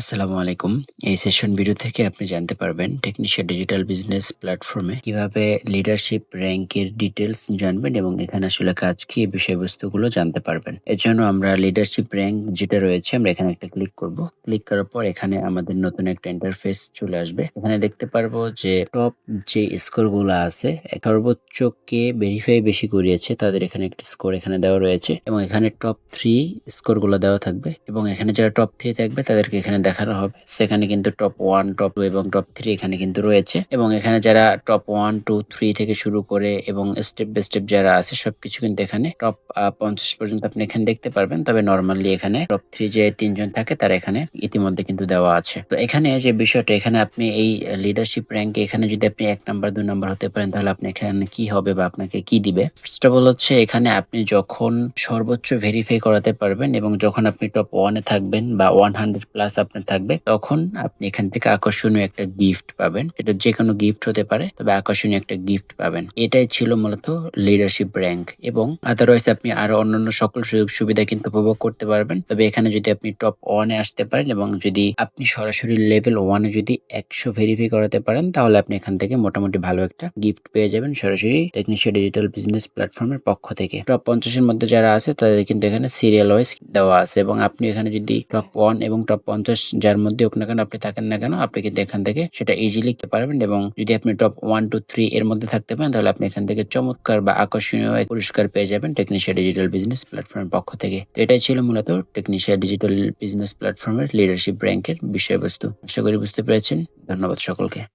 আসসালামু আলাইকুম। এই সেশন ভিডিও থেকে আপনি জানতে পারবেন টেকনিশিয়ান ডিজিটাল বিজনেস প্ল্যাটফর্মে কিভাবে লিডারশিপ র‍্যাংকের ডিটেইলস জানবেন এবং এখানে আসলে কাজ কি এই বিষয়বস্তুগুলো জানতে পারবেন। এর জন্য আমরা লিডারশিপ র‍্যাংক যেটা রয়েছে আমরা এখানে একটা ক্লিক করব। ক্লিক করার পর এখানে আমাদের নতুন একটা ইন্টারফেস চলে আসবে। এখানে দেখতে পারবো যে টপ যে স্কোরগুলো আছে সর্বোচ্চ কে ভেরিফাই বেশি করিয়েছে তাদের এখানে একটা স্কোর এখানে দেওয়া রয়েছে এবং এখানে টপ 3 স্কোরগুলো দেওয়া থাকবে এবং এখানে যারা টপ 3 থাকবে তাদেরকে এখানে দেখানো হবে। সেখানে কিন্তু টপ 1, টপ 2 এবং টপ 3 এখানে কিন্তু রয়েছে এবং এখানে যারা টপ 1, 2, 3 থেকে শুরু করে এবং স্টেপ বাই স্টেপ যারা আছে সবকিছু কিন্তু এখানে টপ 50 পর্যন্ত আপনি এখানে দেখতে পারবেন। তবে নরমালি এখানে টপ 3 যে 3 জন থাকে তারা এখানে ইতিমধ্যে কিন্তু দেওয়া আছে। তো এখানে যে বিষয়টা এখানে আপনি এই লিডারশিপ র‍্যাংকে এখানে যদি আপনি 1 নাম্বার 2 নাম্বার হতে পারেন তাহলে আপনি এখানে কি হবে বা আপনাকে কি দিবে। ফার্স্ট অফ অল হচ্ছে এখানে আপনি যখন সর্বোচ্চ ভেরিফাই করাতে পারবেন এবং যখন আপনি টপ 1 এ থাকবেন বা 100 প্লাস আপনার থাকবে তখন আপনি এখান থেকে আকর্ষণীয় একটা গিফট পাবেন। এটা যে কোনো গিফট হতে পারে তবে আকর্ষণীয় একটা গিফট পাবেন। এটাই ছিল মূলত লিডারশিপ র‍্যাংক এবং আদারওয়াইজ আপনি আরো অন্যান্য সকল সুযোগ সুবিধা কিন্তু উপভোগ করতে পারবেন। তবে এখানে যদি আপনি টপ 1 এ আসতে পারেন এবং যদি আপনি সরাসরি লেভেল 1 এ যদি 100 ভেরিফাই করাতে পারেন তাহলে আপনি এখান থেকে মোটামুটি ভালো একটা গিফট পেয়ে যাবেন সরাসরি টেকনিশিয়ান ডিজিটাল বিজনেস প্ল্যাটফর্মের পক্ষ থেকে। টপ 50 এর মধ্যে যারা আছে তাদের কিন্তু এখানে সিরিয়াল ওয়াইজ দেওয়া আছে এবং আপনি এখানে যদি টপ 1 এবং টপ 50 যার মধ্যে হোক না কেন আপনি থাকেন না কেন আপনি কিন্তু এখান থেকে সেটা ইজিলি লিখতে পারবেন এবং যদি আপনি টপ 1, 2, 3 এর মধ্যে থাকতে পারেন তাহলে আপনি এখান থেকে চমৎকার বা আকর্ষণীয় পুরস্কার পেয়ে যাবেন টেকনিশিয়ান ডিজিটাল বিজনেস প্ল্যাটফর্মের পক্ষ থেকে। তো এটাই ছিল মূলত টেকনিশিয়ান ডিজিটাল বিজনেস প্ল্যাটফর্মের লিডারশিপ র‍্যাংকের বিষয়বস্তু। আশা করি বুঝতে পেরেছেন। ধন্যবাদ সকলকে।